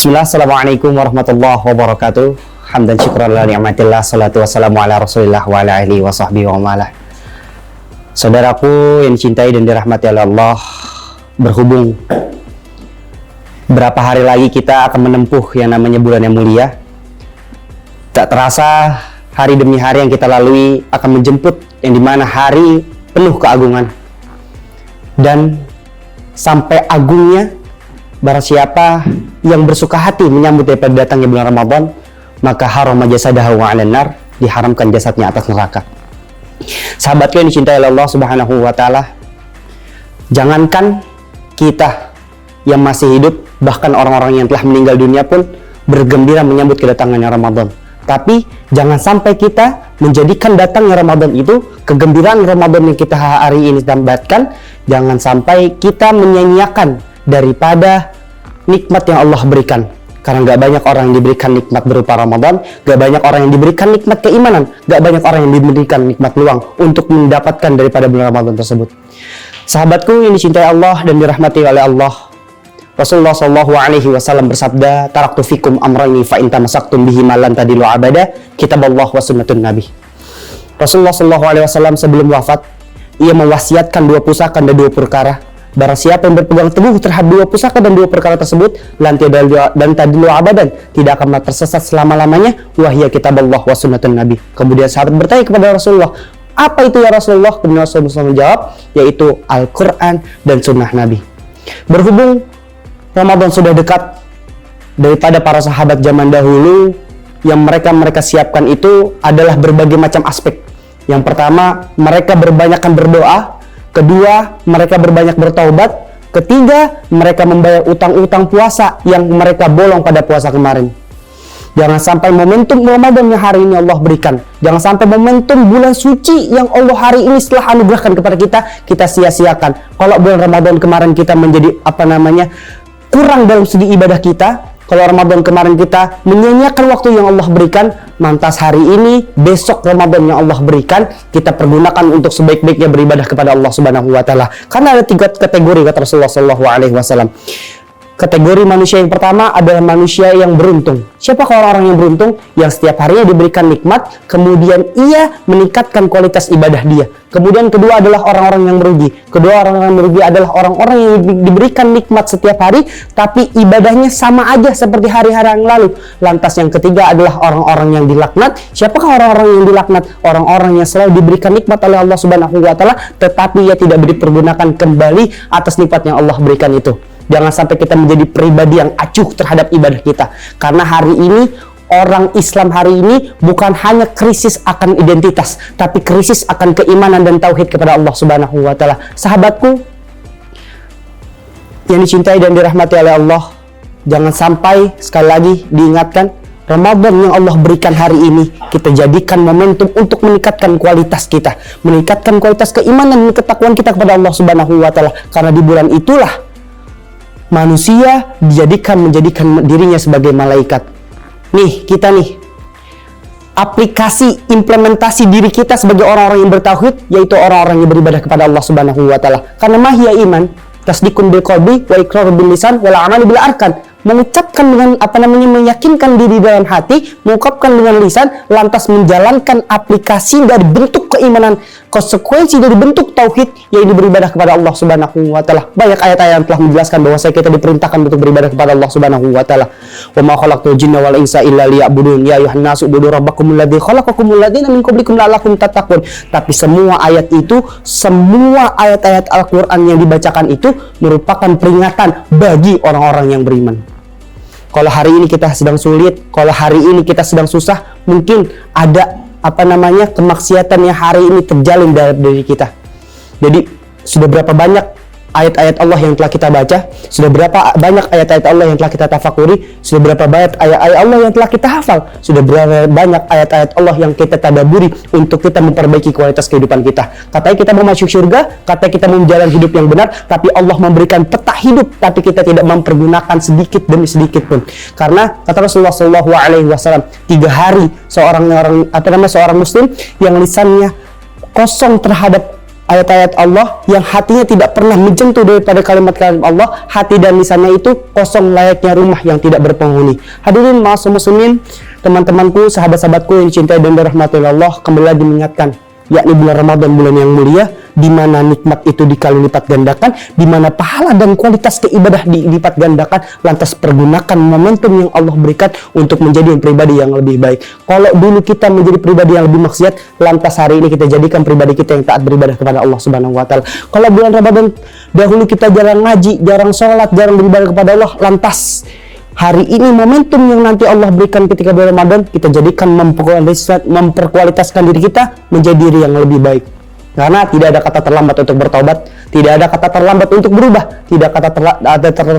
Bismillah, Assalamualaikum warahmatullahi wabarakatuh. Hamdan syukran la ni'matillah, salatu wassalamu ala rasulillah wa ala alihi wa sahbihi wa malah. Saudaraku yang dicintai dan dirahmati oleh Allah, berhubung berapa hari lagi kita akan menempuh yang namanya bulan yang mulia. Tak terasa hari demi hari yang kita lalui akan menjemput yang dimana hari penuh keagungan. Dan sampai agungnya barang siapa yang bersuka hati menyambut daripada datangnya bulan Ramadan, maka haram jasadahu 'alan nar, diharamkan jasadnya atas neraka. Sahabatku yang dicintai oleh Allah Subhanahu wa taala, jangankan kita yang masih hidup, bahkan orang-orang yang telah meninggal dunia pun bergembira menyambut kedatangannya Ramadan. Tapi jangan sampai kita menjadikan datangnya Ramadan itu, kegembiraan Ramadan yang kita hari ini dapatkan, jangan sampai kita menyanyiakan daripada nikmat yang Allah berikan. Karena gak banyak orang yang diberikan nikmat berupa Ramadan, gak banyak orang yang diberikan nikmat keimanan, gak banyak orang yang diberikan nikmat peluang untuk mendapatkan daripada bulan Ramadan tersebut. Sahabatku yang dicintai Allah dan dirahmati oleh Allah, Rasulullah Shallallahu Alaihi Wasallam bersabda, "Taraktu fikum amrayni fa in tamassaktum bihi ma lan tadillu abada, kitaballah wa sunnatun nabi." Rasulullah Shallallahu Alaihi Wasallam sebelum wafat, ia mewasiatkan dua pusaka dan dua perkara. Barang siapa yang berpegang teguh terhadap dua pusaka dan dua perkara tersebut, lan tadillu abadan, tidak akan tersesat selama-lamanya, wahya kitaballah wa sunnatun nabi. Kemudian sahabat bertanya kepada Rasulullah, apa itu ya Rasulullah? Kemudian Rasulullah menjawab, yaitu Al-Quran dan sunnah Nabi. Berhubung Ramadan sudah dekat, daripada para sahabat zaman dahulu yang mereka siapkan itu adalah berbagai macam aspek. Yang pertama, mereka berbanyakkan berdoa. Kedua, mereka berbanyak bertaubat. Ketiga, mereka membayar utang-utang puasa yang mereka bolong pada puasa kemarin. Jangan sampai momentum Ramadan yang hari ini Allah berikan, jangan sampai momentum bulan suci yang Allah hari ini setelah anugerahkan kepada kita sia-siakan. Kalau bulan Ramadan kemarin kita menjadi kurang dalam segi ibadah kita, kalau Ramadan kemarin kita menyanyiakan waktu yang Allah berikan, lantas hari ini, besok Ramadan yang Allah berikan, kita pergunakan untuk sebaik-baiknya beribadah kepada Allah Subhanahu wa taala. Karena ada 3 kategori kata Rasulullah Shallallahu Alaihi Wasallam. Kategori manusia yang pertama adalah manusia yang beruntung. Siapakah orang-orang yang beruntung? Yang setiap harinya diberikan nikmat, kemudian ia meningkatkan kualitas ibadah dia. Kemudian kedua adalah orang-orang yang merugi. Kedua orang-orang yang merugi adalah orang-orang yang diberikan nikmat setiap hari, tapi ibadahnya sama aja seperti hari-hari yang lalu. Lantas yang ketiga adalah orang-orang yang dilaknat. Siapakah orang-orang yang dilaknat? Orang-orang yang selalu diberikan nikmat oleh Allah Subhanahu wa taala, tetapi ia tidak dipergunakan kembali atas nikmat yang Allah berikan itu. Jangan sampai kita menjadi pribadi yang acuh terhadap ibadah kita. Karena hari ini, orang Islam hari ini bukan hanya krisis akan identitas, tapi krisis akan keimanan dan tauhid kepada Allah Subhanahu wa taala. Sahabatku yang dicintai dan dirahmati oleh Allah, jangan sampai sekali lagi diingatkan, Ramadan yang Allah berikan hari ini kita jadikan momentum untuk meningkatkan kualitas kita, meningkatkan kualitas keimanan dan ketakwaan kita kepada Allah Subhanahu wa taala. Karena di bulan itulah manusia menjadikan dirinya sebagai malaikat. Kita aplikasi implementasi diri kita sebagai orang-orang yang bertauhid, yaitu orang-orang yang beribadah kepada Allah Subhanahu wa taala. Karena mahya iman, tasdikun bil qalbi wa iqrar bil lisan wal amal bil arkan. Mengucapkan dengan meyakinkan diri dalam hati, mengungkapkan dengan lisan, lantas menjalankan aplikasi dari bentuk keimanan, konsekuensi dari bentuk tauhid, yaitu beribadah kepada Allah Subhanahu wa taala. Banyak ayat-ayat yang telah menjelaskan bahwa kita diperintahkan untuk beribadah kepada Allah Subhanahu wa taala. Wa ma khalaqtul jinna wal insa illa liya'budun ya ayyuhan nasu ubudu rabbakumul ladzi khalaqakumul ladzina min qablikum la'allakum tattaqun. Tapi semua ayat itu, semua ayat-ayat Al-Qur'an yang dibacakan itu merupakan peringatan bagi orang-orang yang beriman. Kalau hari ini kita sedang sulit, kalau hari ini kita sedang susah, mungkin ada kemaksiatan yang hari ini terjalin dalam diri kita. Jadi sudah berapa banyak ayat-ayat Allah yang telah kita baca, sudah berapa banyak ayat-ayat Allah yang telah kita tafakuri, sudah berapa banyak ayat-ayat Allah yang telah kita hafal, sudah berapa banyak ayat-ayat Allah yang kita tadabburi untuk kita memperbaiki kualitas kehidupan kita. Katanya kita mau masuk surga, katanya kita mau menjalani hidup yang benar, tapi Allah memberikan peta hidup, tapi kita tidak mempergunakan sedikit demi sedikit pun. Karena kata Rasulullah Shallallahu Alaihi Wasallam, 3 hari seorang muslim yang lisannya kosong terhadap ayat-ayat Allah, yang hatinya tidak pernah menyentuh daripada kalimat-kalimat Allah, hati dan lisannya itu kosong layaknya rumah yang tidak berpenghuni. Hadirin ma'asyiral muslimin, teman-temanku, sahabat-sahabatku yang dicintai dan dirahmati Allah, kembali lagi mengingatkan, yakni bulan Ramadan, bulan yang mulia, di mana nikmat itu dikali lipat gandakan, di mana pahala dan kualitas keibadah dilipat gandakan. Lantas pergunakan momentum yang Allah berikan untuk menjadi pribadi yang lebih baik. Kalau dulu kita menjadi pribadi yang lebih maksiat, lantas hari ini kita jadikan pribadi kita yang taat beribadah kepada Allah Subhanahu wa taala. Kalau bulan Ramadan dahulu kita jarang ngaji, jarang sholat, jarang beribadah kepada Allah, lantas hari ini momentum yang nanti Allah berikan ketika bulan Ramadan, kita jadikan memperkualitaskan diri kita menjadi diri yang lebih baik. Karena tidak ada kata terlambat untuk bertobat, tidak ada kata terlambat untuk berubah, tidak ada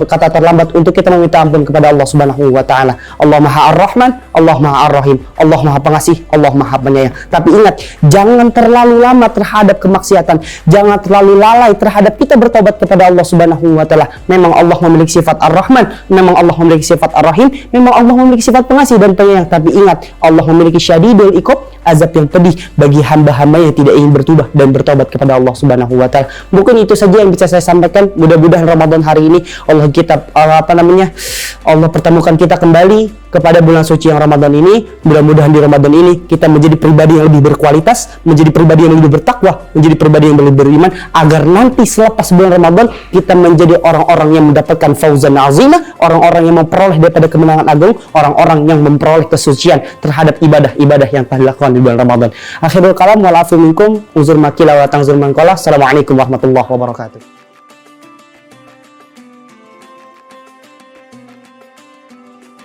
kata terlambat untuk kita meminta ampun kepada Allah Subhanahu wa taala. Allah Maha Ar-Rahman, Allah Maha Ar-Rahim, Allah Maha Pengasih, Allah Maha Penyayang. Tapi ingat, jangan terlalu lama terhadap kemaksiatan, jangan terlalu lalai terhadap kita bertobat kepada Allah Subhanahu wa taala. Memang Allah memiliki sifat Ar-Rahman, memang Allah memiliki sifat Ar-Rahim, memang Allah memiliki sifat Pengasih dan Penyayang. Tapi ingat, Allah memiliki syadidul iqab, azab yang pedih bagi hamba-hamba yang tidak ingin bertubah dan bertobat kepada Allah Subhanahu wa taala. Mungkin itu saja yang bisa saya sampaikan. Mudah-mudahan Ramadan hari ini Allah pertemukan kita kembali kepada bulan suci yang Ramadan ini. Mudah-mudahan di Ramadan ini kita menjadi pribadi yang lebih berkualitas, menjadi pribadi yang lebih bertakwa, menjadi pribadi yang lebih beriman, agar nanti selepas bulan Ramadan kita menjadi orang-orang yang mendapatkan fauzan azimah, orang-orang yang memperoleh daripada kemenangan agung, orang-orang yang memperoleh kesucian terhadap ibadah-ibadah yang telah dilakukan di bulan Ramadan. Akhirul kalam, wal afu minkum, uzur makila wa tangzur man qala. Assalamualaikum warahmatullahi wabarakatuh.